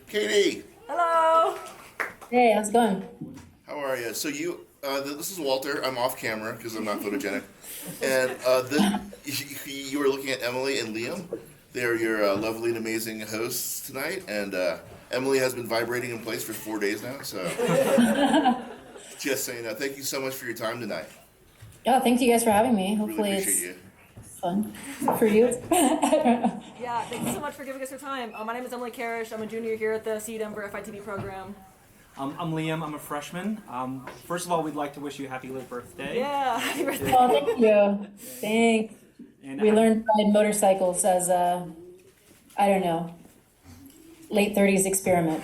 Katie, Hello. Hey, how's it going? how are you? So this is Walter. I'm off camera because I'm not photogenic. And you were looking at Emily and Liam. They're your lovely and amazing hosts tonight. And Emily has been vibrating in place for 4 days now. So just saying, thank you so much for your time tonight. Yeah, thank you guys for having me. Hopefully Really appreciate it's fun for you. Yeah, thank you so much for giving us your time. My name is Emily Carisch. I'm a junior here at the CU Denver FITB program. I'm Liam. I'm a freshman. First of all, we'd like to wish you a happy late birthday. Yeah, happy birthday. Oh, thank you. Thanks. And We learned to ride motorcycles as a, I don't know, late 30s experiment.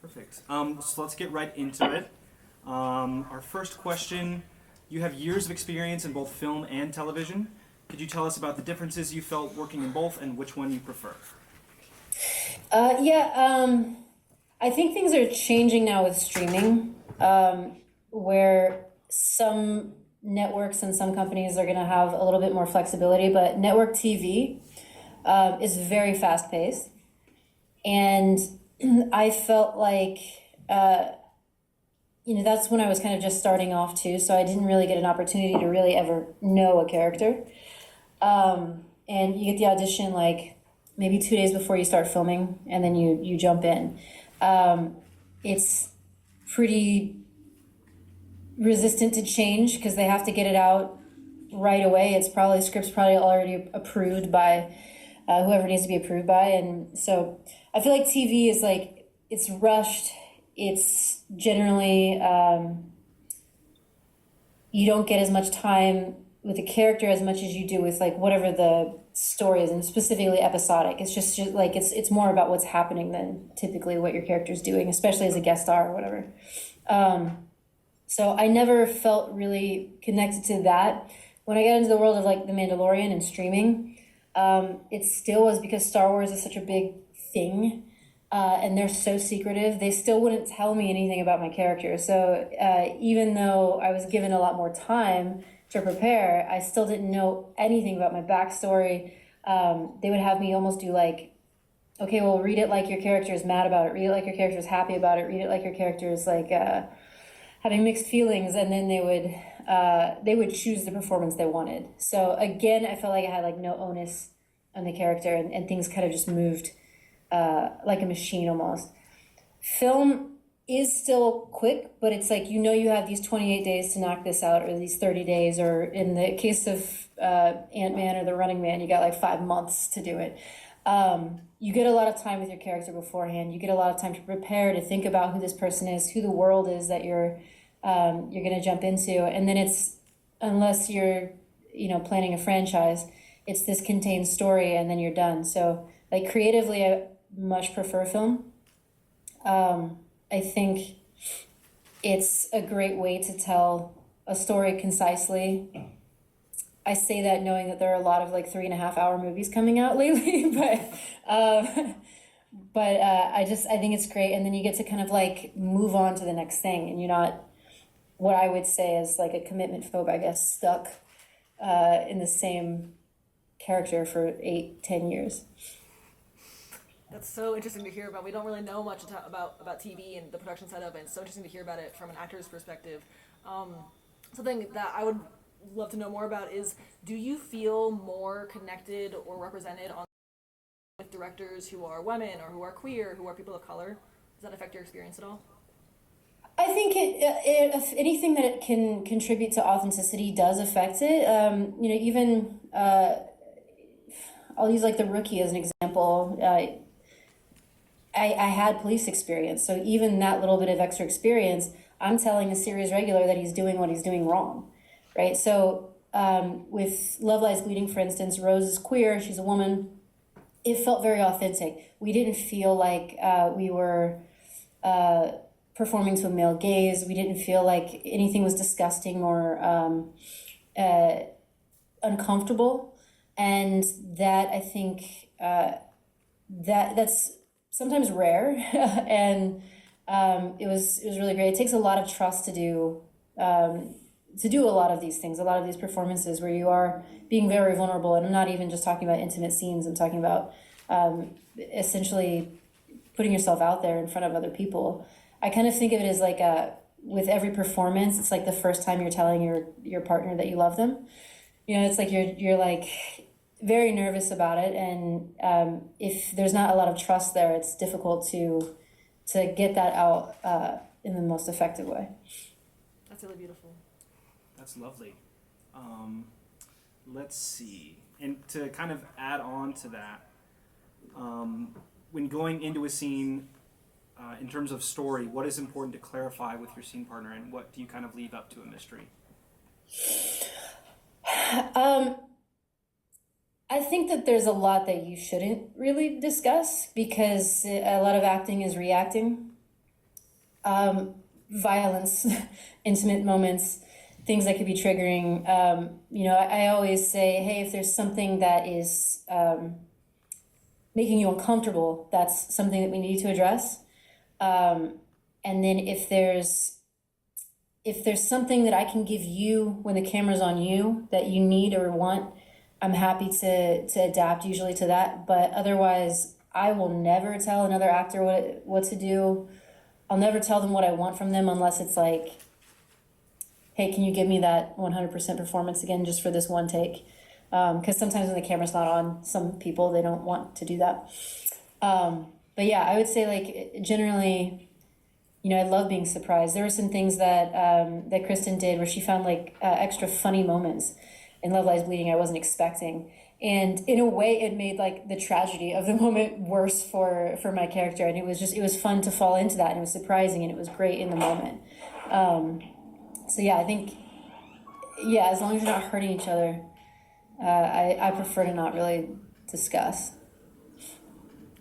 Perfect. So let's get right into it. Our first question, you have years of experience in both film and television. Could you tell us about the differences you felt working in both and which one you prefer? I think things are changing now with streaming, where some networks and some companies are going to have a little bit more flexibility, but network TV is very fast paced. And I felt like, that's when I was kind of just starting off too, so I didn't really get an opportunity to really ever know a character. And you get the audition like maybe 2 days before you start filming, and then you jump in. It's pretty resistant to change because they have to get it out right away. Script's probably already approved by whoever needs to be approved by, and so I feel like TV is like it's rushed. It's generally you don't get as much time with a character as much as you do with like whatever the story is, and specifically episodic. It's just like it's more about what's happening than typically what your character's doing, especially as a guest star or whatever. So I never felt really connected to that. When I got into the world of like The Mandalorian and streaming, it still was because Star Wars is such a big thing, and they're so secretive. They still wouldn't tell me anything about my character. So even though I was given a lot more time to prepare, I still didn't know anything about my backstory. They would have me almost do like, okay, well, read it like your character is mad about it, read it like your character is happy about it, read it like your character is like having mixed feelings, and then they would choose the performance they wanted. So again, I felt like I had like no onus on the character, and things kind of just moved like a machine almost. Film is still quick, but it's like, you have these 28 days to knock this out, or these 30 days, or in the case of Ant-Man or The Running Man, you got like 5 months to do it. You get a lot of time with your character beforehand. You get a lot of time to prepare, to think about who this person is, who the world is that you're going to jump into. And then it's, unless you're, planning a franchise, it's this contained story and then you're done. So like creatively, I much prefer film. I think it's a great way to tell a story concisely. I say that knowing that there are a lot of like 3.5 hour movies coming out lately, I think it's great. And then you get to kind of like move on to the next thing, and you're not, what I would say is like a commitment phobe, I guess, stuck in the same character for 8-10 years. That's so interesting to hear about. We don't really know much about TV and the production side of it. It's so interesting to hear about it from an actor's perspective. Something that I would love to know more about is, do you feel more connected or represented with directors who are women or who are queer, who are people of color? Does that affect your experience at all? I think if anything that it can contribute to authenticity does affect it. Even I'll use like The Rookie as an example. I had police experience, so even that little bit of extra experience, I'm telling a series regular that he's doing what he's doing wrong, right? So with Love Lies Bleeding, for instance, Rose is queer, she's a woman. It felt very authentic. We didn't feel like we were performing to a male gaze. We didn't feel like anything was disgusting or uncomfortable. And that, I think, that's sometimes rare, and it was really great. It takes a lot of trust to do a lot of these things, a lot of these performances where you are being very vulnerable. And I'm not even just talking about intimate scenes. I'm talking about essentially putting yourself out there in front of other people. I kind of think of it as like with every performance, it's like the first time you're telling your partner that you love them. It's like you're like very nervous about it, and if there's not a lot of trust there, it's difficult to get that out in the most effective way. That's really beautiful. That's lovely. Let's see. And to kind of add on to that, when going into a scene, in terms of story, what is important to clarify with your scene partner, and what do you kind of leave up to a mystery? I think that there's a lot that you shouldn't really discuss because a lot of acting is reacting. Violence, intimate moments, things that could be triggering. I always say, hey, if there's something that is making you uncomfortable, that's something that we need to address. And then if there's something that I can give you when the camera's on you that you need or want, I'm happy to adapt usually to that. But otherwise, I will never tell another actor what to do. I'll never tell them what I want from them unless it's like, hey, can you give me that 100% performance again just for this one take? Because sometimes when the camera's not on, some people, they don't want to do that. But yeah, I would say like generally, I love being surprised. There were some things that that Kristen did where she found like extra funny moments in Love Lies Bleeding I wasn't expecting. And in a way, it made like the tragedy of the moment worse for my character. And it was fun to fall into that, and it was surprising, and it was great in the moment. So yeah, I think, as long as you're not hurting each other, I prefer to not really discuss.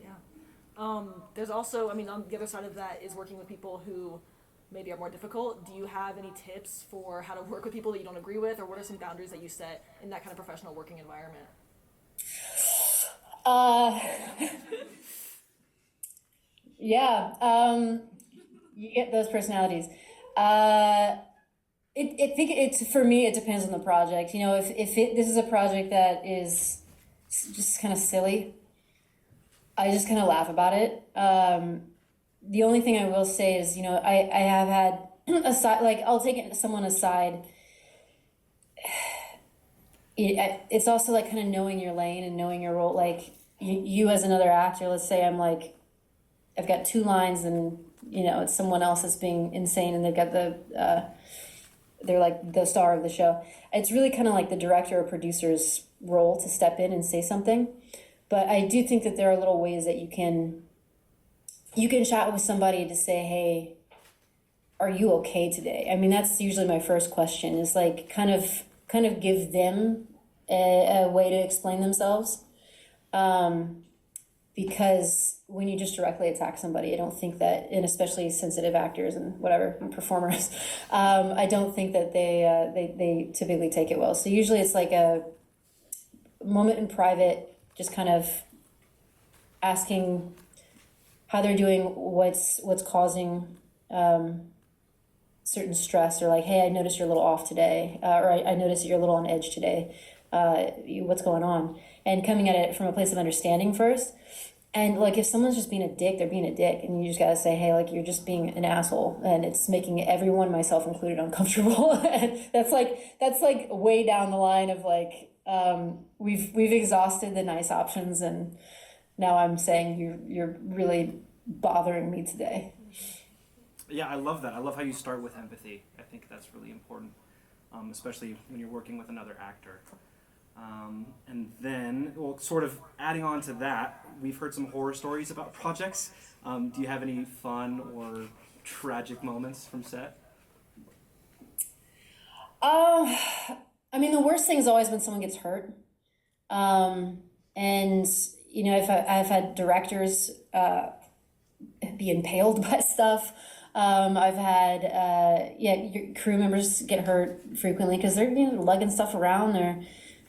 Yeah. There's also, on the other side of that is working with people who maybe are more difficult. Do you have any tips for how to work with people that you don't agree with, or what are some boundaries that you set in that kind of professional working environment? You get those personalities. I think for me, it depends on the project. If this is a project that is just kind of silly, I just kind of laugh about it. The only thing I will say is, I have had I'll take someone aside. It's also like kind of knowing your lane and knowing your role. Like you as another actor, let's say I've got 2 lines and, it's someone else that's being insane and they've got they're like the star of the show. It's really kind of like the director or producer's role to step in and say something. But I do think that there are little ways that you can chat with somebody to say, hey, are you okay today? That's usually my first question, is like kind of give them a way to explain themselves. Because when you just directly attack somebody, I don't think that, and especially sensitive actors and whatever, and performers, I don't think that they typically take it well. So usually it's like a moment in private, just kind of asking how they're doing, what's causing certain stress, or like, hey, I noticed you're a little off today, or I noticed that you're a little on edge today. What's going on? And coming at it from a place of understanding first. And like, if someone's just being a dick, they're being a dick, and you just gotta say, hey, like, you're just being an asshole, and it's making everyone, myself included, uncomfortable. And that's like way down the line of like, we've exhausted the nice options, and now I'm saying you're really bothering me today. Yeah, I love that. I love how you start with empathy. I think that's really important, especially when you're working with another actor. And then, well, sort of adding on to that, we've heard some horror stories about projects. Do you have any fun or tragic moments from set? The worst thing has always been someone gets hurt. And, I've had directors be impaled by stuff. I've had, your crew members get hurt frequently because they're lugging stuff around.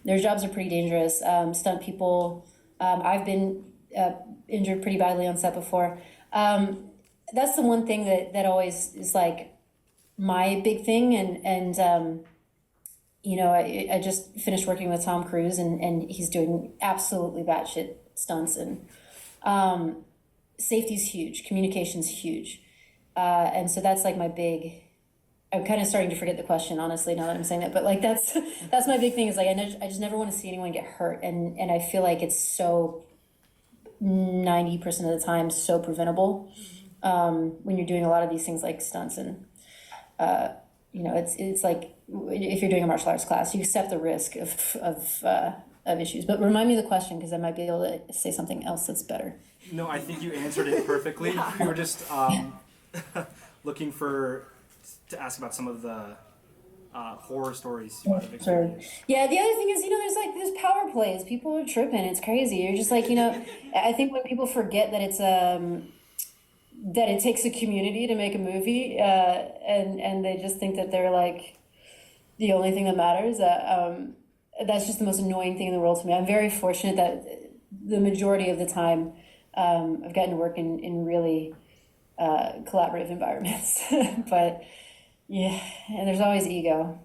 Their jobs are pretty dangerous. Stunt people, I've been injured pretty badly on set before. That's the one thing that always is like my big thing. And I just finished working with Tom Cruise, and he's doing absolutely batshit stunts, and safety's huge, communication's huge. And so that's like my big, I'm kind of starting to forget the question, honestly, now that I'm saying that, but like that's my big thing is like, I just never want to see anyone get hurt. And I feel like it's so 90% of the time so preventable when you're doing a lot of these things like stunts. And it's like if you're doing a martial arts class, you accept the risk of issues. But remind me of the question, because I might be able to say something else that's better. No, I think you answered it perfectly. We were just looking to ask about some of the horror stories you might have experienced. Yeah, the other thing is, there's power plays. People are tripping. It's crazy. You're just like, I think when people forget that it's that it takes a community to make a movie, and they just think that they're like the only thing that matters. That's just the most annoying thing in the world to me. I'm very fortunate that the majority of the time I've gotten to work in really collaborative environments. But yeah, and there's always ego.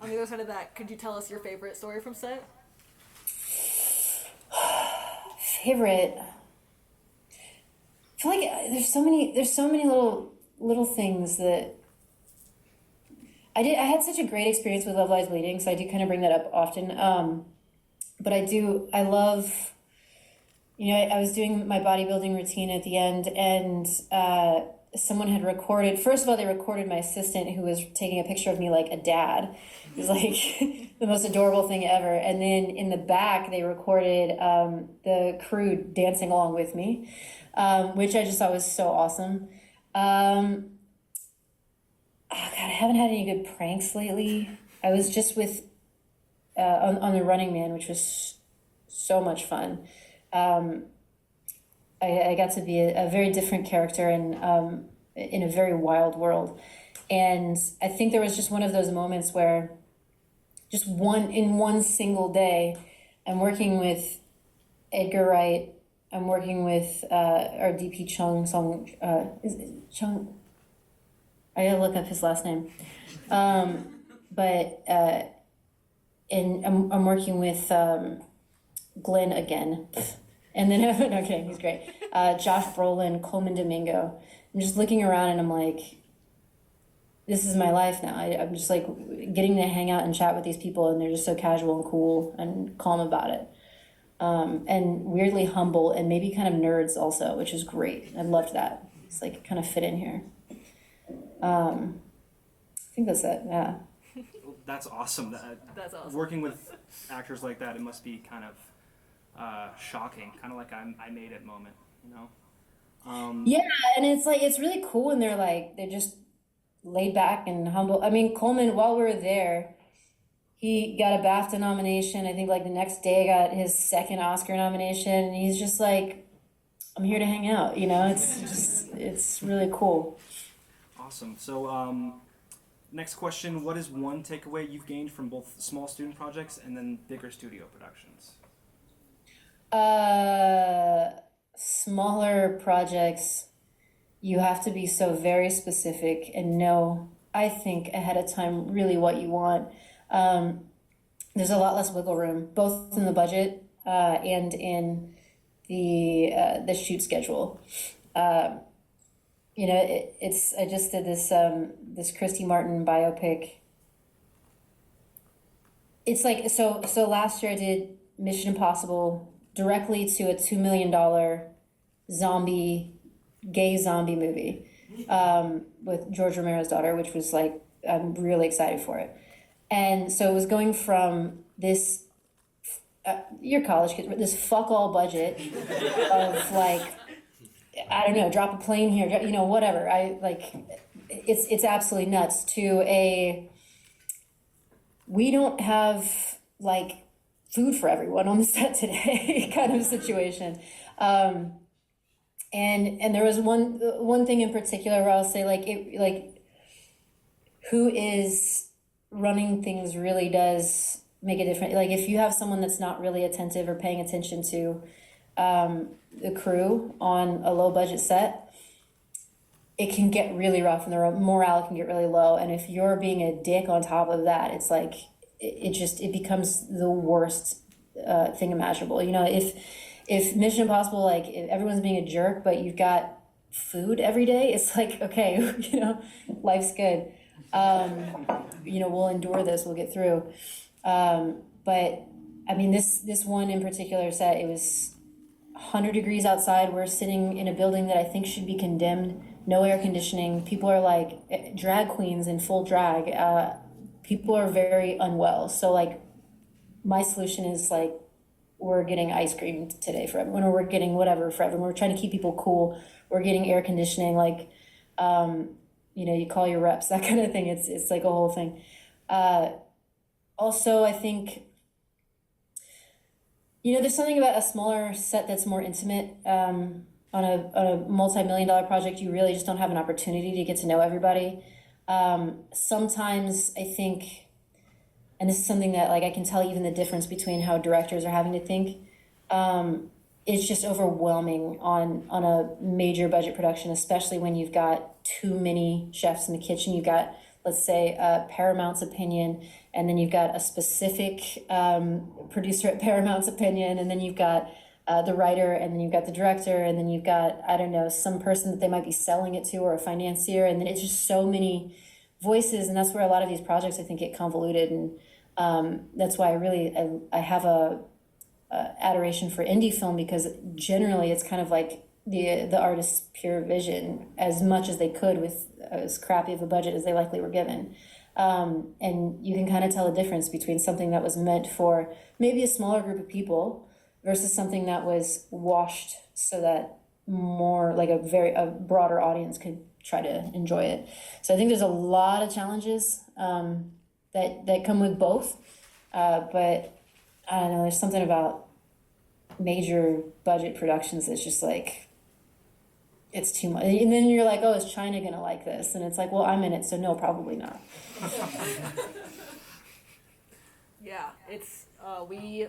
On the other side of that, could you tell us your favorite story from set? Favorite? I feel like there's so many little things that I had such a great experience with Love Lies Bleeding, so I do kind of bring that up often. But I love, I was doing my bodybuilding routine at the end, and someone had recorded, first of all, they recorded my assistant who was taking a picture of me like a dad. It was like the most adorable thing ever. And then in the back, they recorded the crew dancing along with me, which I just thought was so awesome. Oh God, I haven't had any good pranks lately. I was just with, on The Running Man, which was so much fun. I got to be a very different character and in a very wild world. And I think there was just one of those moments where just one single day, I'm working with Edgar Wright, I'm working with our DP Chung, is it Chung? I gotta look up his last name. But and I'm working with Glenn again. And then, no kidding, he's great. Josh Brolin, Coleman Domingo. I'm just looking around and I'm like, this is my life now. I'm just like getting to hang out and chat with these people, and they're just so casual and cool and calm about it. And weirdly humble and maybe kind of nerds also, which is great. I loved that. It's like kind of fit in here. I think that's it, yeah. That's awesome. That's awesome. Working with actors like that, it must be kind of shocking, kind of like I made it moment, Yeah, and it's really cool when they're just laid back and humble. I mean, Coleman, while we were there, he got a BAFTA nomination. I think like the next day got his second Oscar nomination, and he's just like, I'm here to hang out, it's really cool. Awesome. So next question, what is one takeaway you've gained from both small student projects and then bigger studio productions? Smaller projects, you have to be so very specific and know, I think, ahead of time really what you want. There's a lot less wiggle room, both in the budget and in the shoot schedule. I just did this Christy Martin biopic. It's like so last year I did Mission Impossible directly to a $2 million gay zombie movie with George Romero's daughter, which was like, I'm really excited for it. And so it was going from this, your college kids, this fuck all budget of like, I don't know, drop a plane here, whatever. It's absolutely nuts to we don't have like food for everyone on the set today kind of situation. And there was one thing in particular where I'll say who is running things really does make a difference. Like if you have someone that's not really attentive or paying attention to the crew on a low budget set, it can get really rough and the morale can get really low. And if you're being a dick on top of that, it's like it becomes the worst thing imaginable. You know, if Mission Impossible, like if everyone's being a jerk, but you've got food every day, it's like, okay, you know, life's good. You know, we'll endure this, we'll get through. But I mean, this one in particular set, it was 100 degrees outside. We're sitting in a building that I think should be condemned. No air conditioning. People are like drag queens in full drag. People are very unwell. So like, my solution is like, we're getting ice cream today for everyone, or we're getting whatever for everyone. We're trying to keep people cool. We're getting air conditioning. Like, you know, you call your reps, that kind of thing. It's like a whole thing. Also, I think, you know, there's something about a smaller set that's more intimate. On a multi-million-dollar project, you really just don't have an opportunity to get to know everybody. Sometimes I think, and this is something that like I can tell even the difference between how directors are having to think. It's just overwhelming on a major budget production, especially when you've got too many chefs in the kitchen. You've got, let's say, Paramount's opinion, and then you've got a specific producer at Paramount's opinion, and then you've got the writer, and then you've got the director, and then you've got, I don't know, some person that they might be selling it to, or a financier, and then it's just so many voices, and that's where a lot of these projects I think get convoluted, and that's why I have a adoration for indie film, because generally it's kind of like the artist's pure vision, as much as they could with as crappy of a budget as they likely were given. And you can kind of tell the difference between something that was meant for maybe a smaller group of people versus something that was washed so that more like a broader audience could try to enjoy it. So I think there's a lot of challenges that come with both. But I don't know, there's something about major budget productions that's just like, it's too much. And then you're like, oh, is China gonna like this? And it's like, well, I'm in it, so no, probably not. Yeah, it's we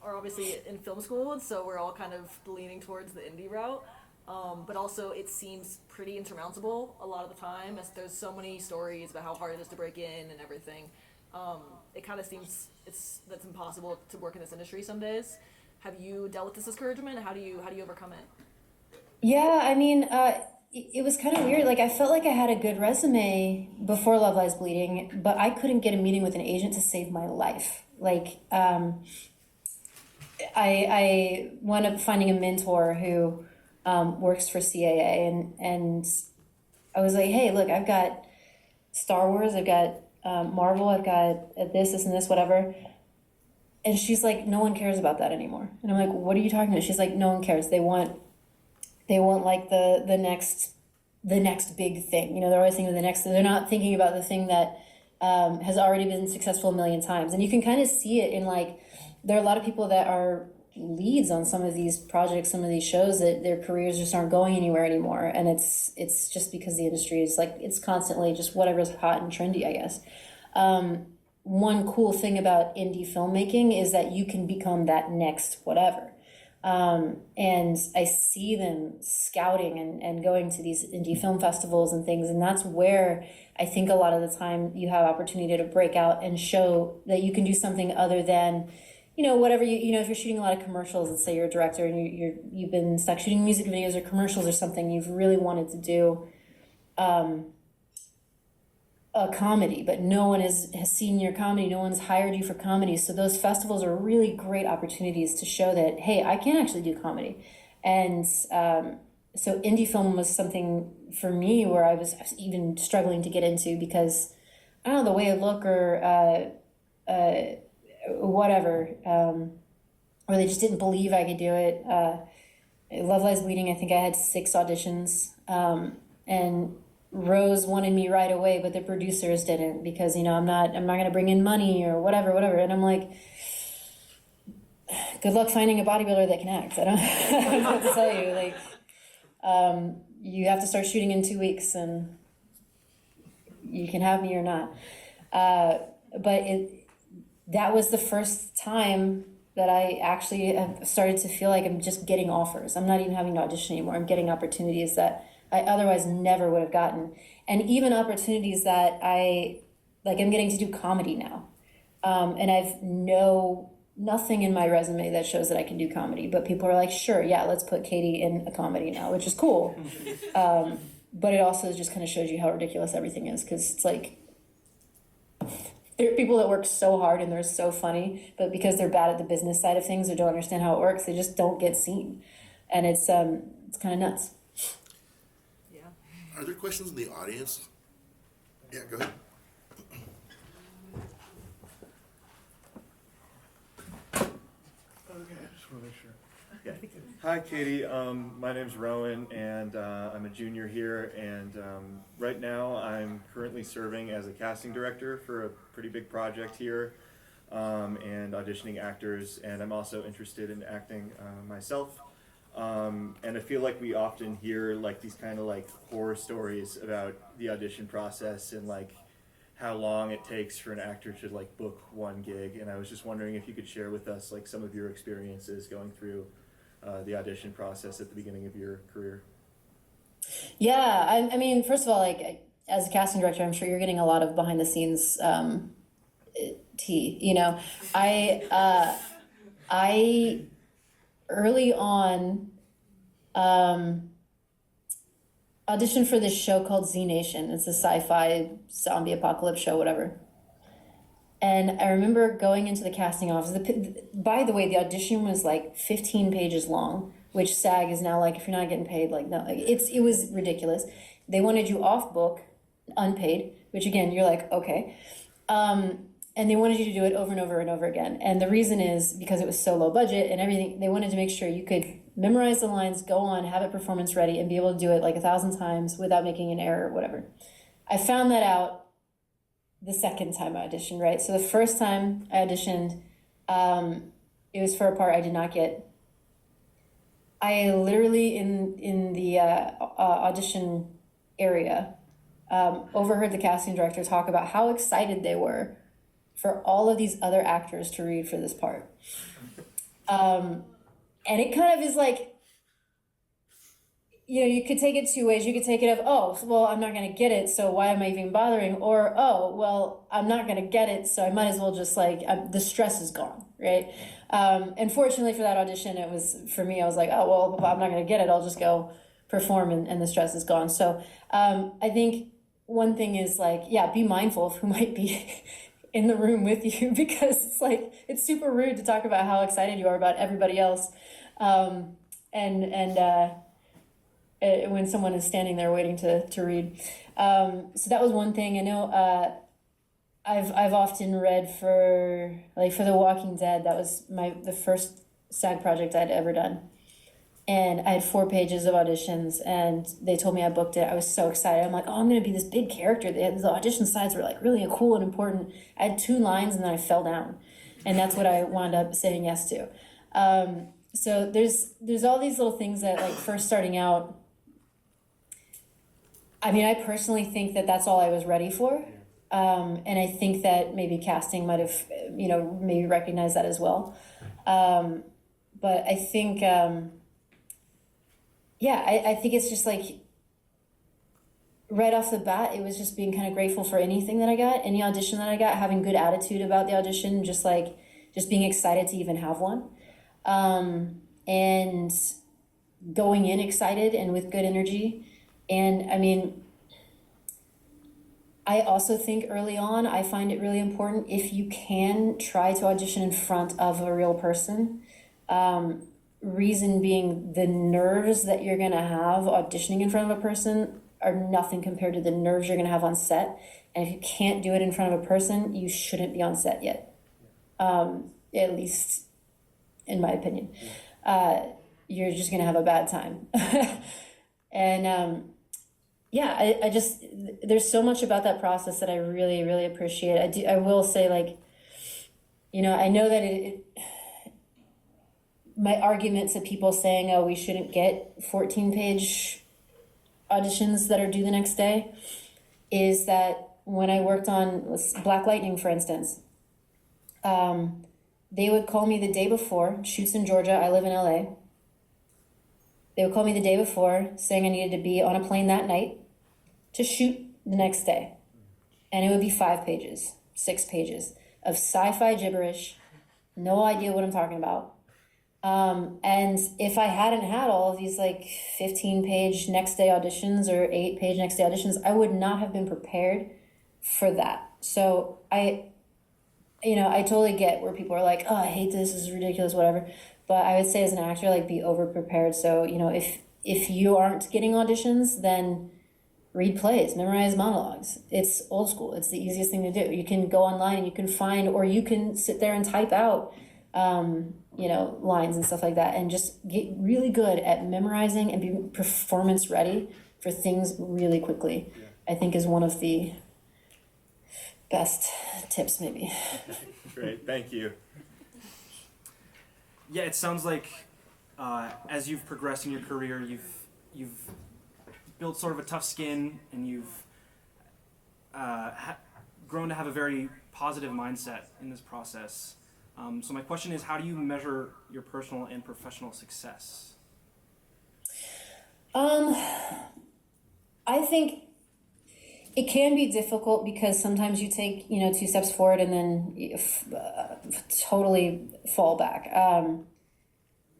are obviously in film school, so we're all kind of leaning towards the indie route. But also it seems pretty insurmountable a lot of the time, as there's so many stories about how hard it is to break in and everything. It kind of seems that's impossible to work in this industry some days. Have you dealt with this discouragement? How do you overcome it? Yeah, I mean, it was kind of weird. Like, I felt like I had a good resume before Love Lies Bleeding, but I couldn't get a meeting with an agent to save my life. Like, I wound up finding a mentor who works for CAA, and I was like, hey, look, I've got Star Wars, I've got Marvel, I've got this, and this, whatever. And she's like, no one cares about that anymore. And I'm like, what are you talking about? She's like, no one cares. They want like the next big thing. You know, they're always thinking of the next. They're not thinking about the thing that has already been successful a million times. And you can kind of see it in, like, there are a lot of people that are leads on some of these projects, some of these shows, that their careers just aren't going anywhere anymore. And it's just because the industry is like, it's constantly just whatever's hot and trendy, I guess. One cool thing about indie filmmaking is that you can become that next whatever. And I see them scouting and going to these indie film festivals and things. And that's where I think a lot of the time you have opportunity to break out and show that you can do something other than, you know, whatever you know, if you're shooting a lot of commercials, let's say you're a director and you've been stuck shooting music videos or commercials or something, you've really wanted to do, a comedy, but no one has seen your comedy, no one's hired you for comedy. So those festivals are really great opportunities to show that, hey, I can actually do comedy. And so indie film was something for me where I was even struggling to get into, because I don't know, the way I look or whatever, or they just didn't believe I could do it. Love Lies Bleeding, I think I had 6 auditions, and Rose wanted me right away, but the producers didn't, because, you know, I'm not going to bring in money or whatever. And I'm like, good luck finding a bodybuilder that can act. I don't know what to tell you. Like, you have to start shooting in 2 weeks, and you can have me or not. But that was the first time that I actually have started to feel like I'm just getting offers. I'm not even having to audition anymore. I'm getting opportunities that I otherwise never would have gotten. And even opportunities that I'm getting to do comedy now. And I've nothing in my resume that shows that I can do comedy, but people are like, sure, yeah, let's put Katy in a comedy now, which is cool. But it also just kind of shows you how ridiculous everything is, because it's like, there are people that work so hard and they're so funny, but because they're bad at the business side of things or don't understand how it works, they just don't get seen. And it's kind of nuts. Yeah. Are there questions in the audience? Yeah, go ahead. Okay, I just want to make sure. Hi, Katy. My name's Rowan, and I'm a junior here. And right now, I'm currently serving as a casting director for a pretty big project here, and auditioning actors. And I'm also interested in acting myself. And I feel like we often hear like these kind of like horror stories about the audition process and like how long it takes for an actor to like book one gig. And I was just wondering if you could share with us like some of your experiences going through the audition process at the beginning of your career. Yeah, I mean, first of all, like as a casting director, I'm sure you're getting a lot of behind the scenes tea. You know, I early on auditioned for this show called Z Nation. It's a sci-fi zombie apocalypse show, whatever. And I remember going into the casting office. By the way, the audition was like 15 pages long, which SAG is now like, if you're not getting paid, like, no, like, it was ridiculous. They wanted you off book, unpaid, which again, you're like, okay. And they wanted you to do it over and over and over again. And the reason is because it was so low budget and everything, they wanted to make sure you could memorize the lines, go on, have it performance ready, and be able to do it like 1,000 times without making an error or whatever. I found that out the second time I auditioned, right? So the first time I auditioned, it was for a part I did not get. I literally, in the audition area, overheard the casting director talk about how excited they were for all of these other actors to read for this part. And it kind of is like, you know, you could take it two ways. You could take it of, oh, well, I'm not going to get it, so why am I even bothering? Or, oh, well, I'm not going to get it, so I might as well just, like, the stress is gone, right? And fortunately for that audition, it was, for me, I was like, oh, well, I'm not going to get it. I'll just go perform, and the stress is gone. So I think one thing is, like, yeah, be mindful of who might be in the room with you, because it's, like, it's super rude to talk about how excited you are about everybody else. When someone is standing there waiting to read. So that was one thing. I know I've often read for The Walking Dead. That was the first SAG project I'd ever done. And I had 4 pages of auditions, and they told me I booked it. I was so excited. I'm like, oh, I'm going to be this big character. The audition slides were like really cool and important. I had 2 lines, and then I fell down. And that's what I wound up saying yes to. So there's all these little things that, like, first starting out, I mean, I personally think that that's all I was ready for. And I think that maybe casting might have, you know, maybe recognized that as well. But I think, I think it's just like, right off the bat, it was just being kind of grateful for anything that I got, any audition that I got, having good attitude about the audition, just being excited to even have one. And going in excited and with good energy. And I mean, I also think early on, I find it really important, if you can, try to audition in front of a real person. Reason being, the nerves that you're gonna have auditioning in front of a person are nothing compared to the nerves you're gonna have on set. And if you can't do it in front of a person, you shouldn't be on set yet. At least in my opinion. You're just gonna have a bad time. And I just, there's so much about that process that I really, really appreciate. I will say, like, you know, I know that my argument to people saying, oh, we shouldn't get 14-page auditions that are due the next day, is that when I worked on Black Lightning, for instance, they would call me the day before, shoots in Georgia, I live in LA. They would call me the day before saying I needed to be on a plane that night to shoot the next day. And it would be 5 pages, 6 pages of sci-fi gibberish, no idea what I'm talking about. And if I hadn't had all of these like 15-page next day auditions or 8-page next day auditions, I would not have been prepared for that. So I totally get where people are like, oh, I hate this is ridiculous, whatever. But I would say as an actor, like, be over prepared. So, if you aren't getting auditions, then read plays, memorize monologues. It's old school. It's the easiest thing to do. You can go online and you can find, or you can sit there and type out, lines and stuff like that, and just get really good at memorizing and be performance ready for things really quickly. I think is one of the best tips, maybe. Great, thank you. Yeah, it sounds like as you've progressed in your career, you've built sort of a tough skin, and you've grown to have a very positive mindset in this process. So my question is, how do you measure your personal and professional success? I think it can be difficult because sometimes you take, 2 steps forward and then you totally fall back.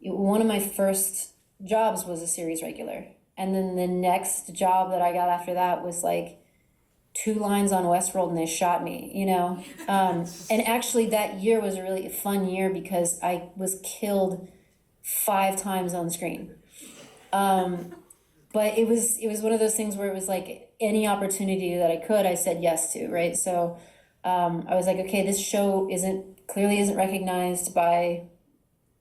One of my first jobs was a series regular. And then the next job that I got after that was like 2 lines on Westworld and they shot me, and actually that year was a really fun year because I was killed 5 times on screen. But it was one of those things where it was like any opportunity that I could, I said yes to, right? So I was like, okay, this show clearly isn't recognized by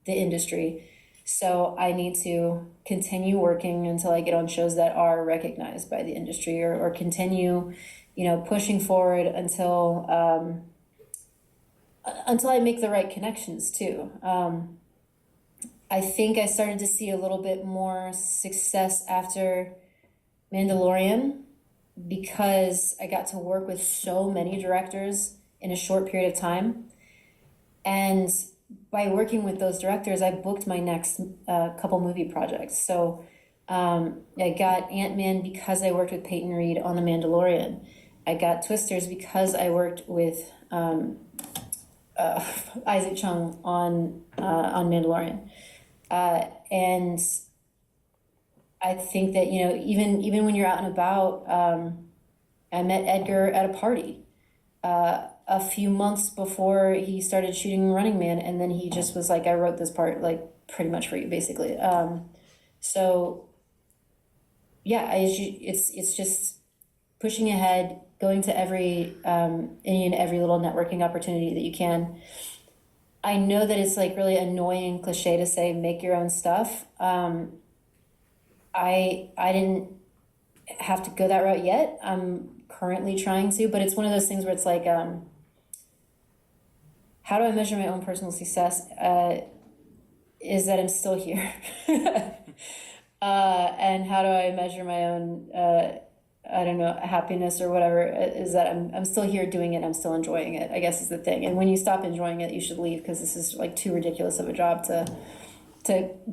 the industry. So I need to continue working until I get on shows that are recognized by the industry, or continue, pushing forward until I make the right connections too. I think I started to see a little bit more success after Mandalorian because I got to work with so many directors in a short period of time. And by working with those directors, I booked my next couple movie projects. So I got Ant-Man because I worked with Peyton Reed on The Mandalorian. I got Twisters because I worked with Isaac Chung on Mandalorian. And I think that, even when you're out and about, I met Edgar at a party a few months before he started shooting Running Man, and then he just was like, I wrote this part like pretty much for you, basically. So yeah, it's just pushing ahead, going to every little networking opportunity that you can. I know that it's like really annoying cliche to say make your own stuff. I didn't have to go that route yet. I'm currently trying to, but it's one of those things where it's like, how do I measure my own personal success? Is that I'm still here. And how do I measure my own, happiness or whatever, is that I'm still here doing it. I'm still enjoying it, I guess is the thing. And when you stop enjoying it, you should leave, because this is like too ridiculous of a job to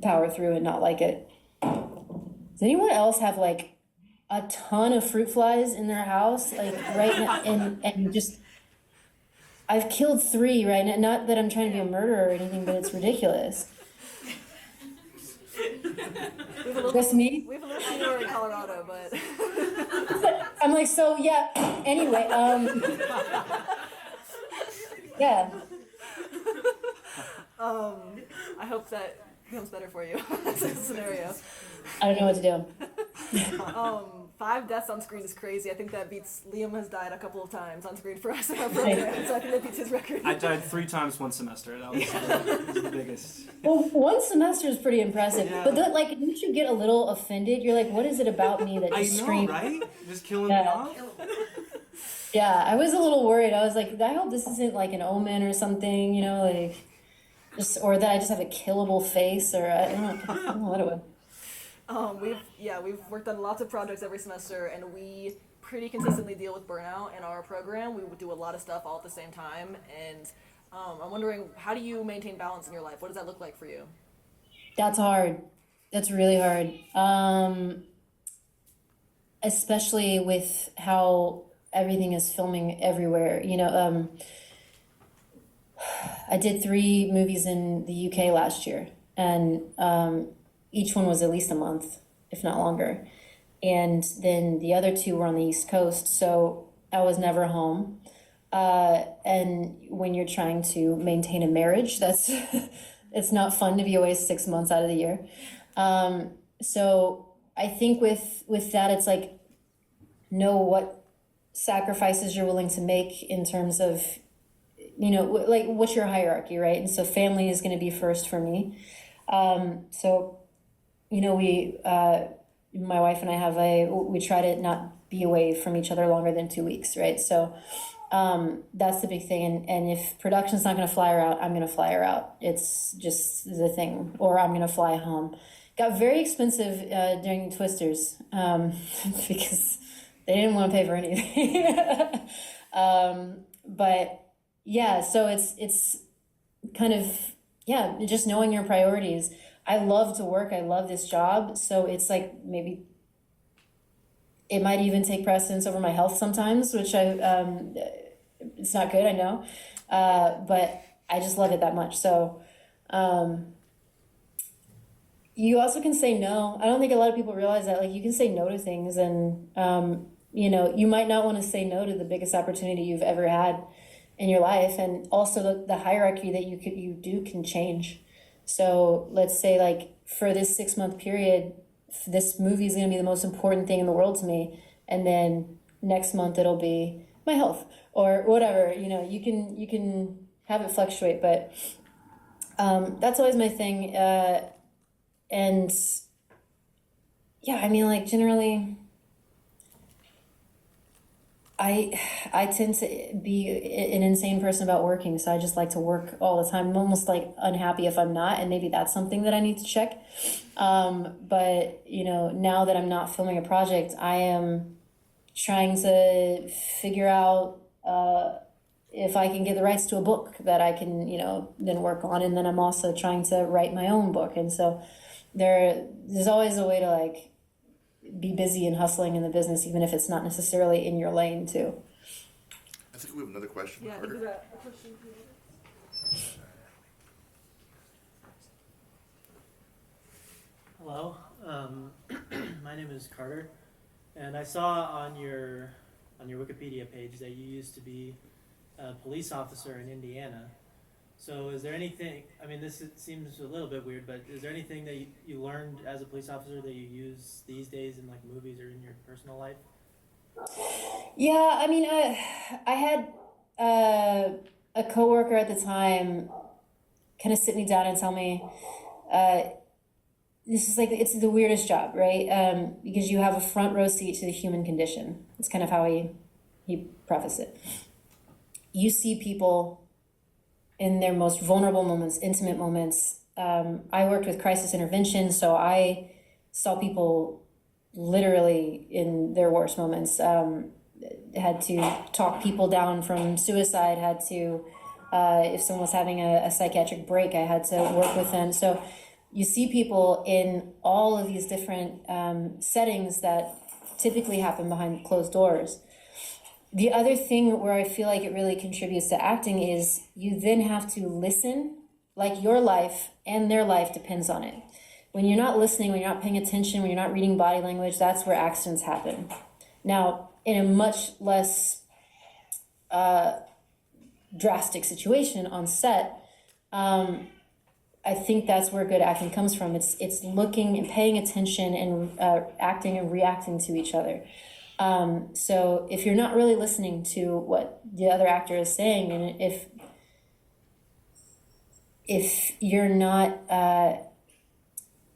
power through and not like it. Does anyone else have like a ton of fruit flies in their house, like right now, and just, I've killed 3 right now. Not that I'm trying to be a murderer or anything, but it's ridiculous. Just me? We have a little fewer in Colorado, but I'm like, so yeah. Anyway, yeah. I hope that becomes better for you. That's a scenario. I don't know what to do. 5 deaths on screen is crazy. I think that beats, Liam has died a couple of times on screen for us in our program, so I think that beats his record. I died 3 times one semester. That was the biggest. Well, one semester is pretty impressive, Yeah. but didn't you get a little offended? You're like, what is it about me that I just know, screams? right? Just killing Yeah. me off. Yeah, I was a little worried. I was like, I hope this isn't like an omen or something, or that I just have a killable face, or I don't know what it was. We've worked on lots of projects every semester, and we pretty consistently deal with burnout in our program. We would do a lot of stuff all at the same time, and I'm wondering, how do you maintain balance in your life? What does that look like for you? That's hard. That's really hard. Especially with how everything is filming everywhere. I did 3 movies in the UK last year, and each one was at least a month, if not longer. And then the other 2 were on the East Coast, so I was never home. And when you're trying to maintain a marriage, that's it's not fun to be away 6 months out of the year. So I think with that, it's like, know what sacrifices you're willing to make in terms of, like, what's your hierarchy, right? And so family is going to be first for me. So, we, my wife and I we try to not be away from each other longer than 2 weeks, right? So that's the big thing. And if production's not going to fly her out, I'm going to fly her out. It's just the thing. Or I'm going to fly home. Got very expensive during Twisters because they didn't want to pay for anything. But yeah, so it's kind of, just knowing your priorities. I love to work. I love this job. So it's like maybe it might even take precedence over my health sometimes, which it's not good, I know. But I just love it that much. So you also can say no. I don't think a lot of people realize that, like, you can say no to things, and you might not want to say no to the biggest opportunity you've ever had in your life, and also the hierarchy that you do can change. So let's say, like, for this 6-month period, this movie is going to be the most important thing in the world to me, and then next month it'll be my health or whatever. You can have it fluctuate, but that's always my thing. And yeah, I mean, like, generally, I tend to be an insane person about working, so I just like to work all the time. I'm almost like unhappy if I'm not, and maybe that's something that I need to check. But now that I'm not filming a project, I am trying to figure out if I can get the rights to a book that I can then work on, and then I'm also trying to write my own book, and so there's always a way to, like, be busy and hustling in the business, even if it's not necessarily in your lane too. I think we have another question. Yeah, Carter. is that a question for you? Hello, my name is Carter, and I saw on your Wikipedia page that you used to be a police officer in Indiana. So is there anything, I mean, seems a little bit weird, but is there anything that you learned as a police officer that you use these days in, like, movies or in your personal life? Yeah, I mean, I had a coworker at the time kind of sit me down and tell me, this is like, it's the weirdest job, right? Because you have a front row seat to the human condition. It's kind of how he prefaced it. You see people in their most vulnerable moments, intimate moments. I worked with crisis intervention, so I saw people literally in their worst moments. Had to talk people down from suicide, had to, if someone was having a psychiatric break, I had to work with them. So you see people in all of these different settings that typically happen behind closed doors. The other thing where I feel like it really contributes to acting is you then have to listen, like your life and their life depends on it. When you're not listening, when you're not paying attention, when you're not reading body language, that's where accidents happen. Now, in a much less drastic situation on set, I think that's where good acting comes from. It's looking and paying attention and acting and reacting to each other. So if you're not really listening to what the other actor is saying, and if you're not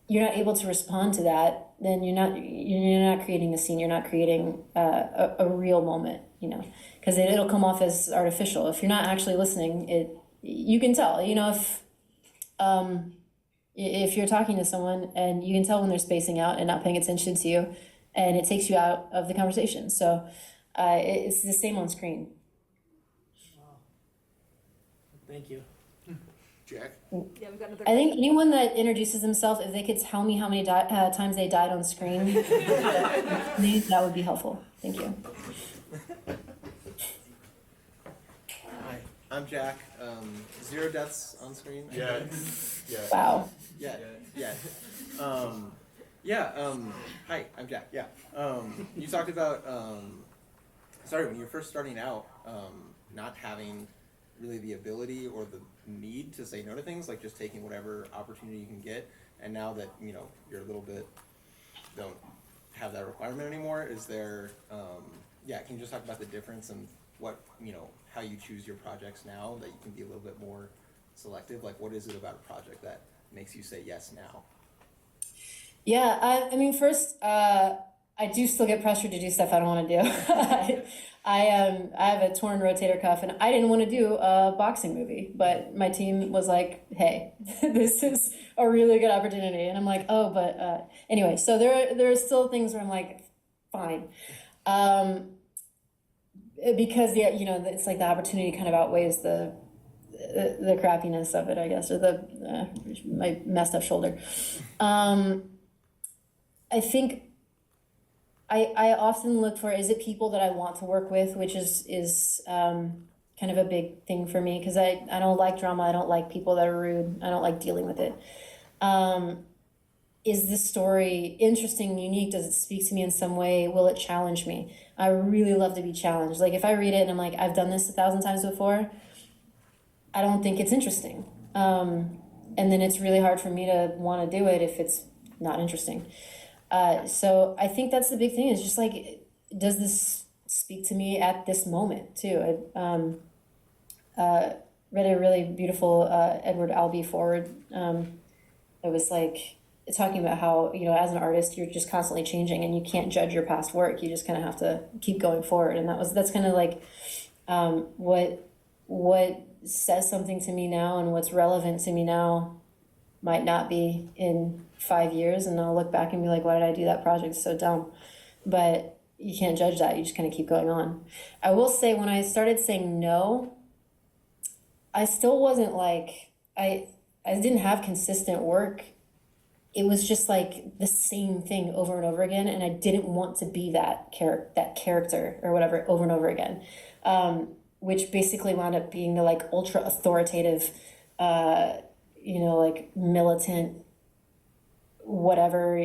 able to respond to that, then you're not creating a scene. You're not creating a real moment, because it'll come off as artificial. If you're not actually listening, you can tell. If you're talking to someone and you can tell when they're spacing out and not paying attention to you, and it takes you out of the conversation. So it's the same on screen. Wow. Thank you. Jack? Yeah, we've got another. I think anyone that introduces themselves, if they could tell me how many times they died on screen, that would be helpful. Thank you. Hi, I'm Jack. 0 deaths on screen. Yeah. Yeah. Wow. Yeah. Yeah. Hi, I'm Jack. Yeah. You talked about when you were first starting out, not having really the ability or the need to say no to things, like just taking whatever opportunity you can get. And now that you're a little bit don't have that requirement anymore, is there? Can you just talk about the difference and what how you choose your projects now that you can be a little bit more selective? Like, what is it about a project that makes you say yes now? Yeah, I mean, first, I do still get pressured to do stuff I don't want to do. I have a torn rotator cuff, and I didn't want to do a boxing movie, but my team was like, "Hey, this is a really good opportunity," and I'm like, "Oh, but anyway." So there are still things where I'm like, "Fine," because it's like the opportunity kind of outweighs the crappiness of it, I guess, or my messed up shoulder. I think I often look for, is it people that I want to work with, which is kind of a big thing for me, because I don't like drama. I don't like people that are rude. I don't like dealing with it. Is this story interesting and unique? Does it speak to me in some way? Will it challenge me? I really love to be challenged. Like, if I read it and I'm like, I've done this 1,000 times before, I don't think it's interesting. And then it's really hard for me to want to do it if it's not interesting. So I think that's the big thing, is just like, does this speak to me at this moment too? I read a really beautiful Edward Albee foreword. It was like talking about how, as an artist, you're just constantly changing and you can't judge your past work. You just kind of have to keep going forward. And that's kind of like what says something to me now, and what's relevant to me now might not be in 5 years, and I'll look back and be like, why did I do that project? It's so dumb. But you can't judge that. You just kind of keep going on. I will say, when I started saying no, I still wasn't like, I didn't have consistent work. It was just like the same thing over and over again, and I didn't want to be that character or whatever over and over again, which basically wound up being the like ultra authoritative, like militant, whatever,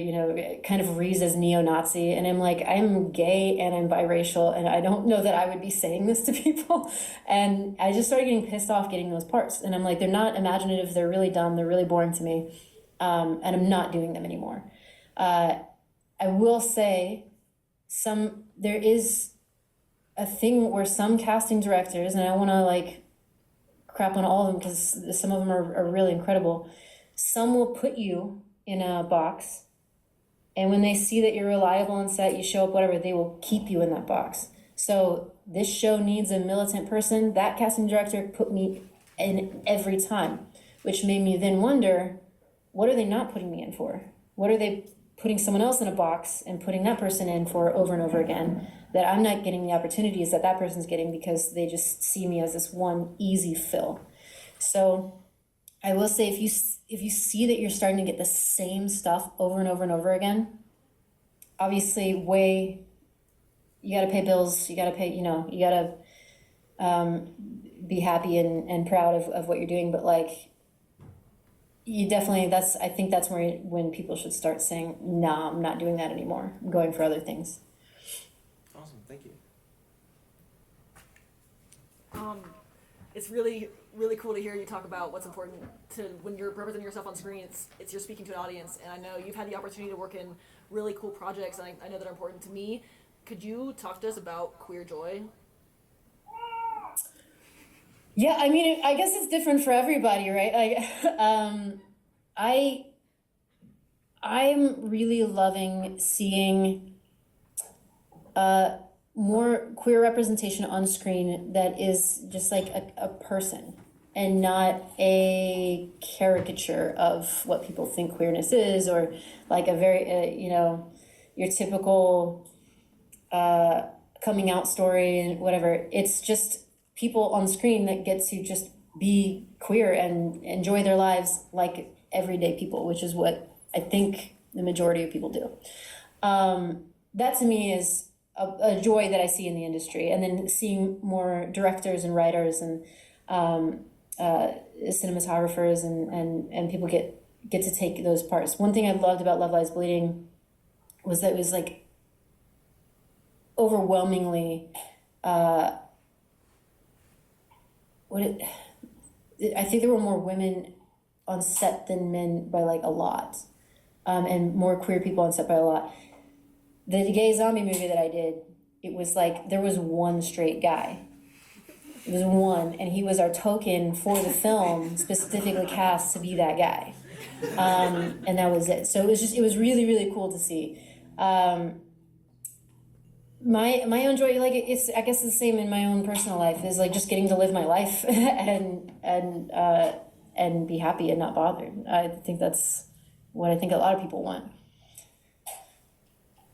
kind of reads as neo-Nazi. And I'm like, I'm gay and I'm biracial, and I don't know that I would be saying this to people. And I just started getting pissed off getting those parts. And I'm like, they're not imaginative, they're really dumb, they're really boring to me. And I'm not doing them anymore. I will say there is a thing where some casting directors, and I want to like crap on all of them because some of them are really incredible. Some will put you in a box, and when they see that you're reliable on set, you show up, whatever, they will keep you in that box. So this show needs a militant person. That casting director put me in every time, which made me then wonder, what are they not putting me in for? What are they putting someone else in a box and putting that person in for over and over again, that I'm not getting the opportunities that that person's getting because they just see me as this one easy fill? So I will say, if you see that you're starting to get the same stuff over and over and over again, obviously you got to pay bills, you got to pay, you got to be happy and proud of what you're doing. But like, you definitely, I think that's when people should start saying, nah, I'm not doing that anymore. I'm going for other things. Awesome, thank you. It's really, really cool to hear you talk about what's important to when you're representing yourself on screen. It's you're speaking to an audience, and I know you've had the opportunity to work in really cool projects, and I know that are important to me. Could you talk to us about Queer Joy? Yeah, I mean, I guess it's different for everybody, right? Like, I'm really loving seeing more queer representation on screen that is just like a person and not a caricature of what people think queerness is, or like a very, your typical coming out story and whatever. It's just people on screen that get to just be queer and enjoy their lives like everyday people, which is what I think the majority of people do. That to me is a joy that I see in the industry. And then seeing more directors and writers and cinematographers and people get to take those parts. One thing I loved about Love Lies Bleeding was that it was like overwhelmingly I think there were more women on set than men by like a lot, and more queer people on set by a lot. The gay zombie movie that I did, it was like there was one straight guy. It was one, and he was our token for the film, specifically cast to be that guy, and that was it. So it was really, really cool to see. My own joy, like it's, I guess, the same in my own personal life, is like just getting to live my life and be happy and not bothered. I think that's what I think a lot of people want.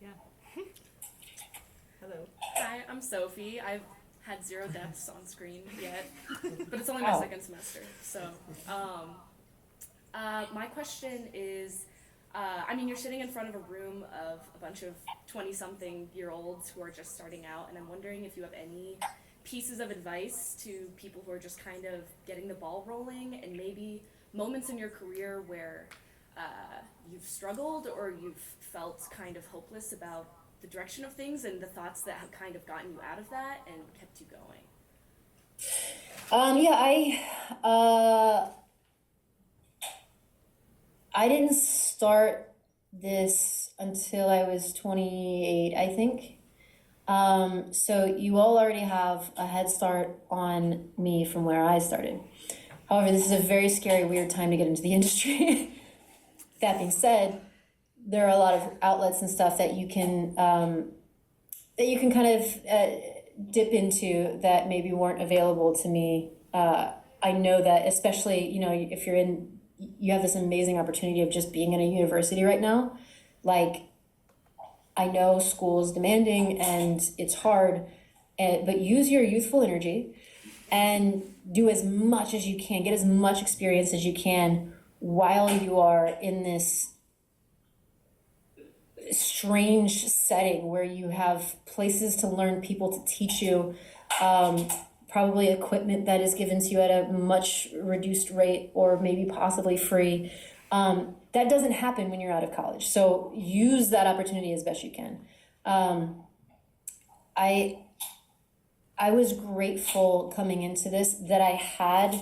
Yeah. Hello. Hi, I'm Sophie. I've had 0 deaths on screen yet, but it's only my second semester. So, my question is, I mean, you're sitting in front of a room of a bunch of 20-something-year-olds who are just starting out, and I'm wondering if you have any pieces of advice to people who are just kind of getting the ball rolling, and maybe moments in your career where you've struggled or you've felt kind of hopeless about the direction of things, and the thoughts that have kind of gotten you out of that and kept you going. I didn't start this until I was 28, I think. So you all already have a head start on me from where I started. However, this is a very scary, weird time to get into the industry. That being said, there are a lot of outlets and stuff that you can kind of dip into that maybe weren't available to me. I know that, especially, if you have this amazing opportunity of just being in a university right now. Like, I know school's demanding and it's hard, but use your youthful energy and do as much as you can, get as much experience as you can while you are in this strange setting where you have places to learn, people to teach you, probably equipment that is given to you at a much reduced rate or maybe possibly free. That doesn't happen when you're out of college. So use that opportunity as best you can. I was grateful coming into this that I had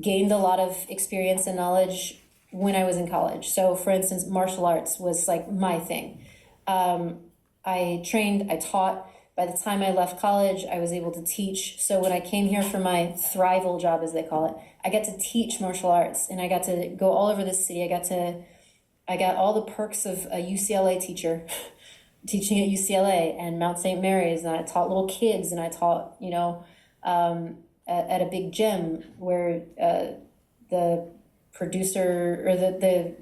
gained a lot of experience and knowledge when I was in college. So for instance, martial arts was like my thing. I trained, I taught. By the time I left college, I was able to teach. So when I came here for my thrival job, as they call it, I got to teach martial arts, and I got to go all over the city. I got all the perks of a UCLA teacher, teaching at UCLA and Mount St. Mary's, and I taught little kids, and I taught, at a big gym where the producer or the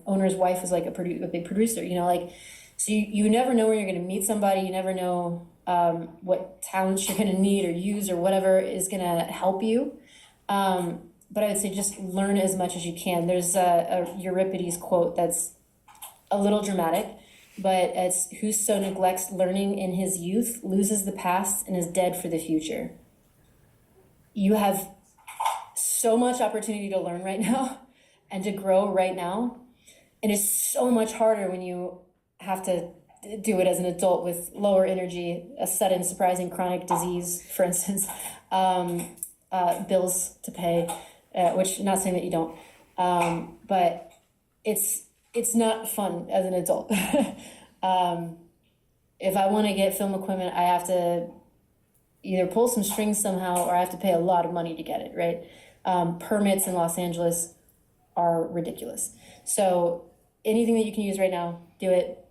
owner's wife was like a big producer, So you never know where you're going to meet somebody. You never know what talents you're going to need or use or whatever is going to help you. But I would say just learn as much as you can. There's a Euripides quote that's a little dramatic, but it's, "Whoso neglects learning in his youth loses the past and is dead for the future." You have so much opportunity to learn right now and to grow right now. And it's so much harder when you have to do it as an adult with lower energy, a sudden surprising chronic disease, for instance, bills to pay, which not saying that you don't, but it's not fun as an adult. If I want to get film equipment, I have to either pull some strings somehow or I have to pay a lot of money to get it, right? Permits in Los Angeles are ridiculous. So anything that you can use right now, do it.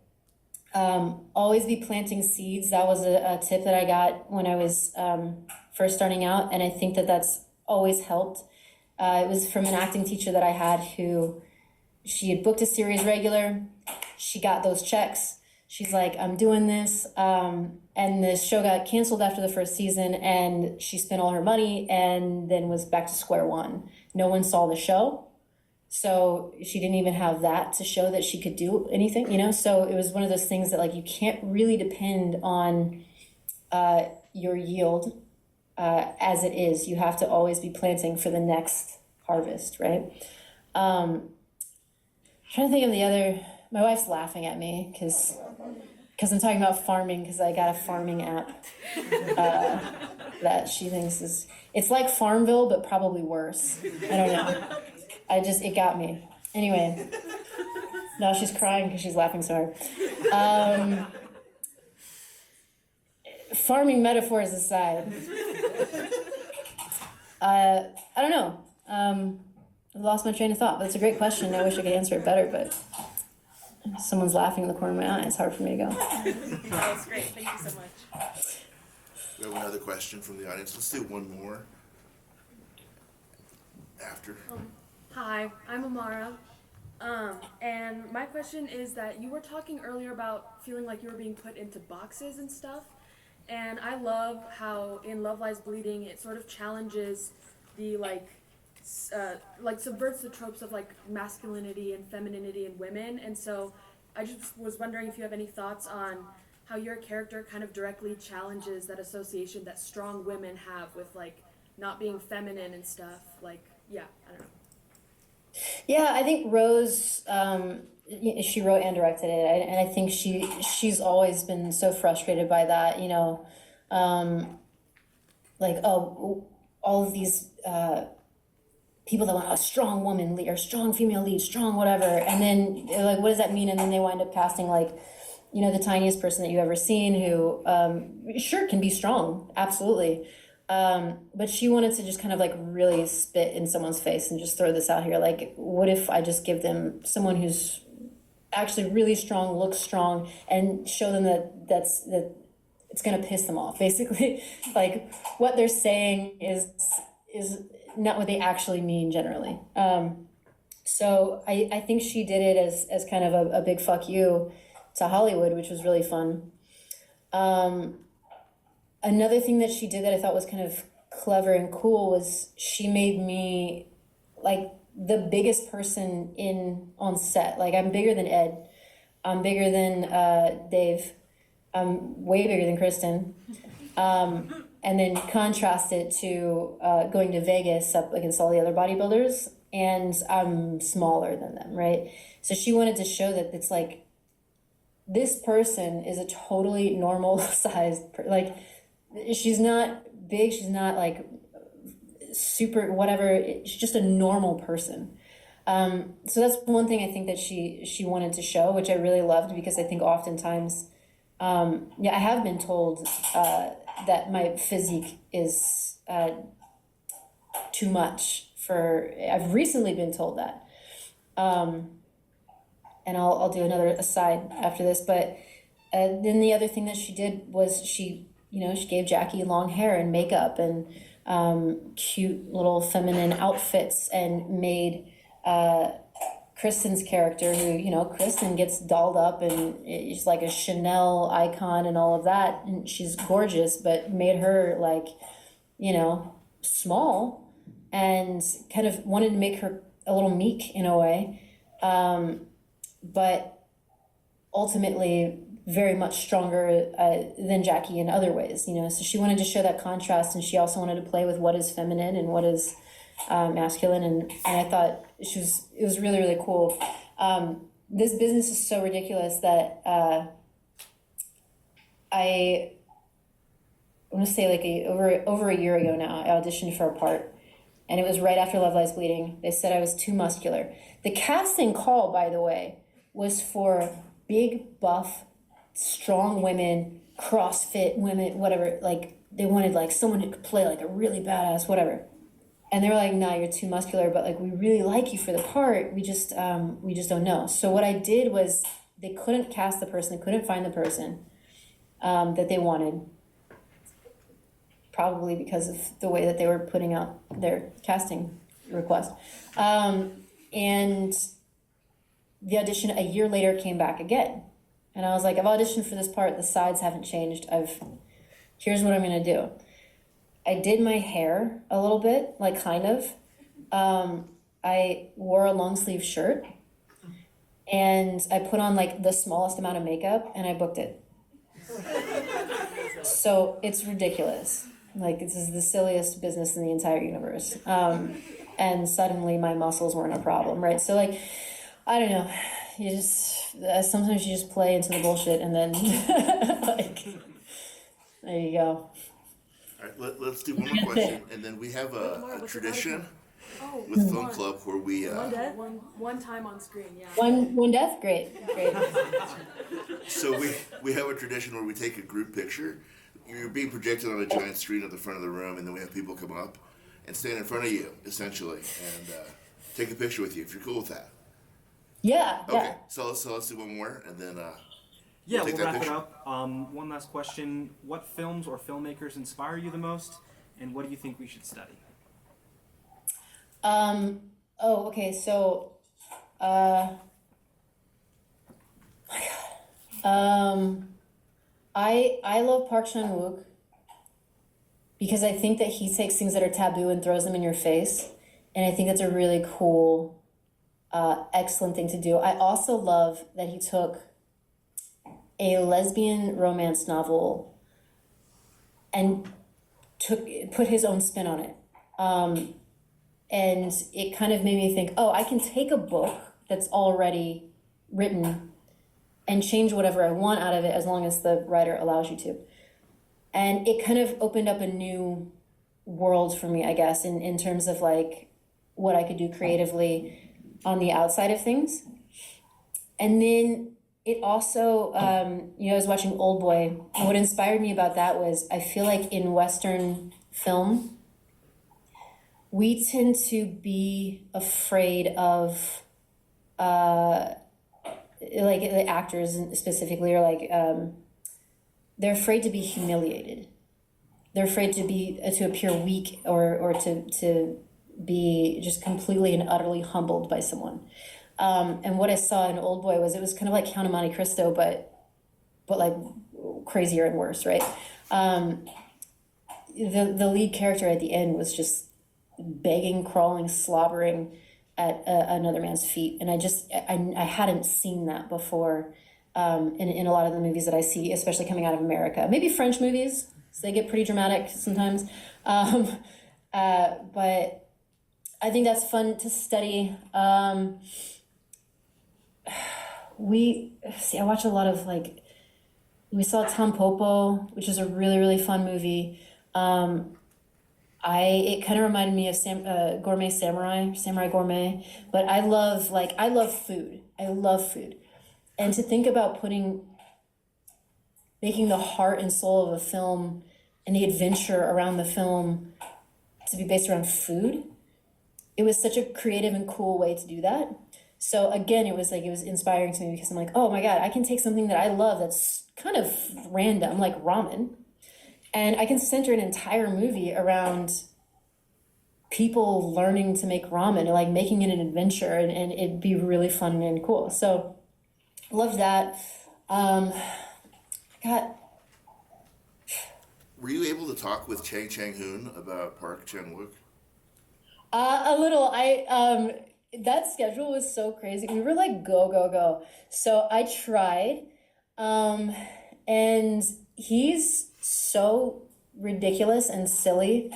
Always be planting seeds. That was a tip that I got when I was first starting out, and I think that that's always helped. It was from an acting teacher that I had she had booked a series regular. She got those checks. She's like, "I'm doing this," and the show got canceled after the first season, and she spent all her money and then was back to square one. No one saw the show. So she didn't even have that to show that she could do anything, So it was one of those things that, like, you can't really depend on your yield as it is. You have to always be planting for the next harvest, right? Trying to think of the other. My wife's laughing at me because I'm talking about farming, because I got a farming app that she thinks is, it's like Farmville but probably worse. I don't know. It got me. Anyway, now she's crying because she's laughing so hard. Farming metaphors aside, I don't know. I lost my train of thought. That's a great question. I wish I could answer it better, but someone's laughing in the corner of my eye. It's hard for me to go. That's great. Thank you so much. We have another question from the audience. Let's do one more after. Hi, I'm Amara. And my question is that you were talking earlier about feeling like you were being put into boxes and stuff. And I love how in Love Lies Bleeding it sort of challenges the subverts the tropes of like masculinity and femininity in women. And so I just was wondering if you have any thoughts on how your character kind of directly challenges that association that strong women have with like not being feminine and stuff. Like, yeah, I don't know. Yeah, I think Rose, she wrote and directed it, and I think she's always been so frustrated by that, all of these people that want a strong woman lead, or strong female lead, strong whatever, and then like, what does that mean? And then they wind up casting the tiniest person that you've ever seen, who sure can be strong, absolutely. But she wanted to just kind of like really spit in someone's face and just throw this out here. Like, what if I just give them someone who's actually really strong, looks strong, and show them that it's gonna piss them off, basically. Like, what they're saying is not what they actually mean generally. So I think she did it as kind of a big fuck you to Hollywood, which was really fun. Another thing that she did that I thought was kind of clever and cool was she made me like the biggest person on set. Like, I'm bigger than Ed. I'm bigger than Dave. I'm way bigger than Kristen. And then contrast it to going to Vegas up against all the other bodybuilders, and I'm smaller than them, right? So she wanted to show that it's like, this person is a totally normal sized, like, she's not big, she's not like super whatever, she's just a normal person. So that's one thing I think that she wanted to show, which I really loved, because I think oftentimes, I have been told that my physique is too much I've recently been told that. And I'll do another aside after this, but then the other thing that she did was she gave Jackie long hair and makeup and cute little feminine outfits, and made Kristen's character, who, Kristen gets dolled up and is like a Chanel icon and all of that, and she's gorgeous, but made her like, small, and kind of wanted to make her a little meek in a way, but ultimately very much stronger than Jackie in other ways, So she wanted to show that contrast, and she also wanted to play with what is feminine and what is masculine, and I thought it was really, really cool. This business is so ridiculous that I want to say like over a year ago now, I auditioned for a part, and it was right after Love Lies Bleeding. They said I was too muscular. The casting call, by the way, was for big, buff, strong women, CrossFit women, whatever. Like, they wanted like someone who could play like a really badass whatever. And they were like, "Nah, you're too muscular, but like, we really like you for the part. We just don't know." So what I did was, they couldn't cast the person, they couldn't find the person that they wanted, probably because of the way that they were putting out their casting request. And the audition a year later came back again. And I was like, I've auditioned for this part, the sides haven't changed. Here's what I'm gonna do. I did my hair a little bit, like kind of. I wore a long sleeve shirt, and I put on like the smallest amount of makeup, and I booked it. So it's ridiculous. like this is the silliest business in the entire universe. And suddenly my muscles weren't a problem, right? So like, I don't know, you just, sometimes you just play into the bullshit and then like, there you go. All right, let's do one more question, and then we have a tradition with Film Club where we. One time on screen, yeah. One death, great. So we have a tradition where we take a group picture. You're being projected on a giant screen at the front of the room, and then we have people come up and stand in front of you, essentially, and take a picture with you, if you're cool with that. Yeah. Okay, so let's do one more, and then Yeah, take we'll that wrap it picture. up. One last question. What films or filmmakers inspire you the most, and what do you think we should study? Okay, so, my God. I love Park Chan-wook because I think that he takes things that are taboo and throws them in your face. And I think that's a really cool, excellent thing to do. I also love that he took a lesbian romance novel and put his own spin on it. And it kind of made me think, oh, I can take a book that's already written and change whatever I want out of it as long as the writer allows you to. And it kind of opened up a new world for me, I guess, in terms of like what I could do creatively on the outside of things. And then it also, I was watching Old Boy, and what inspired me about that was I feel like in Western film, we tend to be afraid of, like the actors specifically are like, they're afraid to be humiliated. They're afraid to appear weak or to be just completely and utterly humbled by someone. And what I saw in Old Boy was it was kind of like Count of Monte Cristo, but like crazier and worse, right? The lead character at the end was just begging, crawling, slobbering at another man's feet, and I hadn't seen that before in a lot of the movies that I see, especially coming out of America. Maybe French movies, so they get pretty dramatic sometimes, but I think that's fun to study. I watch a lot of like, we saw Tampopo, which is a really, really fun movie. It kind of reminded me of Gourmet Samurai Gourmet, but I love food. I love food. And to think about making the heart and soul of a film and the adventure around the film to be based around food, it was such a creative and cool way to do that. So again, it was inspiring to me because I'm like, oh my God, I can take something that I love that's kind of random, like ramen, and I can center an entire movie around people learning to make ramen and like making it an adventure, and it'd be really fun and cool. So loved that. Were you able to talk with Chang Chang-hoon about Park Chan-wook? A little. That schedule was so crazy. We were like go. So I tried, and he's so ridiculous and silly.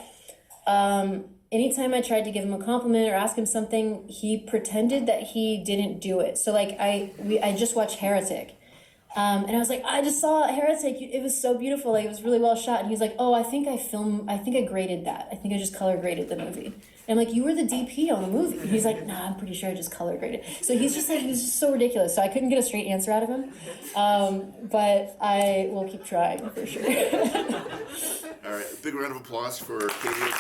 Anytime I tried to give him a compliment or ask him something, he pretended that he didn't do it. So like I just watched Heretic. And I was like, I just saw Heretic. It was so beautiful. Like, it was really well shot. And he's like, oh, I think I graded that. I think I just color graded the movie. And I'm like, you were the DP on the movie. And he's like, nah, I'm pretty sure I just color graded. So he was just so ridiculous. So I couldn't get a straight answer out of him. But I will keep trying for sure. All right, big round of applause for Katy O'Brian.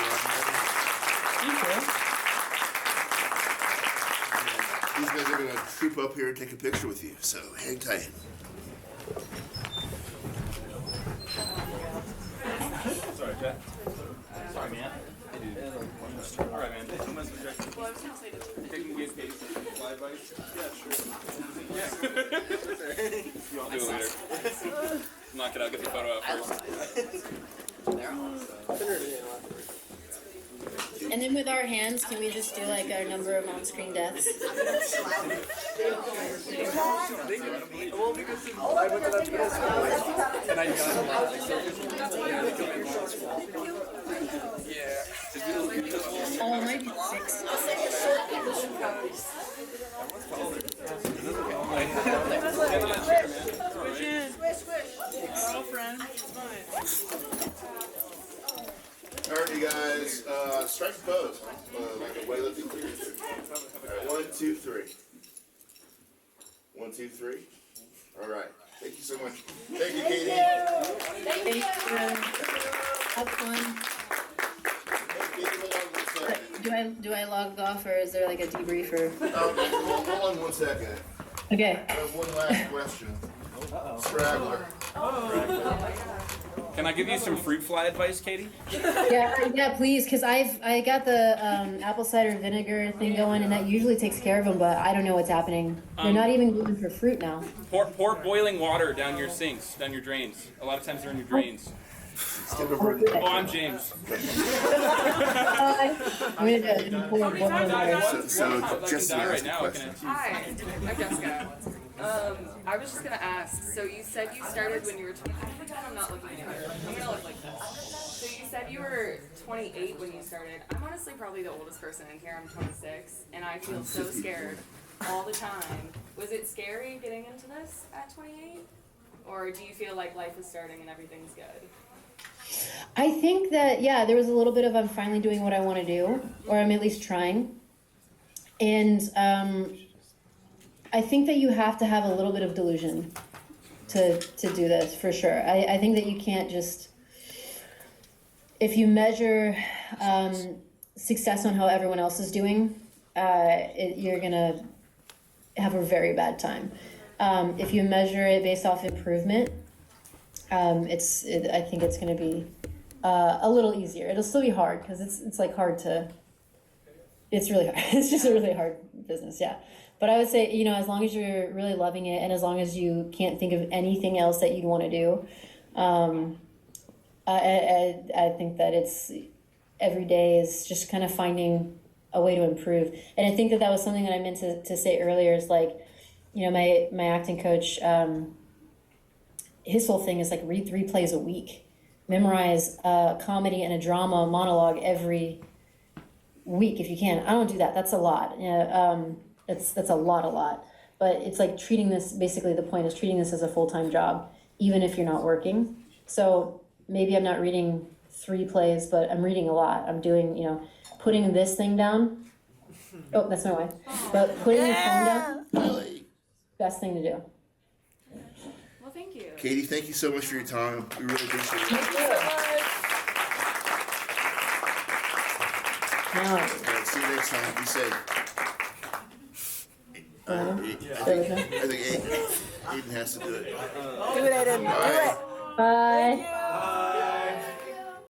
These guys are going to troop up here and take a picture with you, so hang tight. Sorry, Jack. Sorry, man. All right, man. Well, I was going to say this. You can give Katy some fly advice? Yeah, sure. Yeah. You want to do it later. Knock it out, get the photo out first. Do And then with our hands, can we just do like our number of on-screen deaths? Well, because I went to that middle school and I got a lot. Yeah. Oh, maybe 6. We're all friends. It's fine. All right, you guys, strike a pose. Like a weightlifting clear. All right, 1, 2, 3. 1, 2, 3. All right. Thank you so much. Thank you, Katie. Thank you. Have fun. Hey, Katie, hold on 1 second. Do I log off or is there like a debrief or? Hold on 1 second. Okay. I have one last question. Straggler. Can I give you some fruit fly advice, Katie? Yeah, please, because I got the apple cider vinegar thing going, and that usually takes care of them, but I don't know what's happening. They're not even going for fruit now. Pour boiling water down your sinks, down your drains. A lot of times they're in your drains. Oh, I'm James. I'm gonna pour boiling water. So just die right ask a now. question. Hi, I'm Jessica. I was just gonna ask, so you said you started when you were 20. I'm not looking at it. I'm gonna look like this. So you said you were 28 when you started. I'm honestly probably the oldest person in here. I'm 26, and I feel so scared all the time. Was it scary getting into this at 28? Or do you feel like life is starting and everything's good? I think that, yeah, there was a little bit of I'm finally doing what I want to do, or I'm at least trying. And I think that you have to have a little bit of delusion to do this, for sure. I think that you can't just, if you measure success on how everyone else is doing, you're going to have a very bad time. If you measure it based off improvement, I think it's going to be a little easier. It'll still be hard because it's like hard to. It's really hard. It's just a really hard business, yeah. But I would say, you know, as long as you're really loving it, and as long as you can't think of anything else that you'd want to do, I think that it's every day is just kind of finding a way to improve. And I think that was something that I meant to say earlier. Is like, you know, my acting coach. His whole thing is like read 3 plays a week, memorize a comedy and a drama monologue every week if you can. I don't do that. That's a lot. That's a lot. But it's like treating this. Basically, the point is treating this as a full-time job, even if you're not working. So maybe I'm not reading 3 plays, but I'm reading a lot. I'm doing, you know, putting this thing down. Oh, that's my wife. But putting your phone down, best thing to do. Well, thank you. Katie, thank you so much for your time. We really appreciate it. Thank you so much. All right, see you next time. Be safe. I think Aiden has to do it. Do it, Aiden. All right. Bye.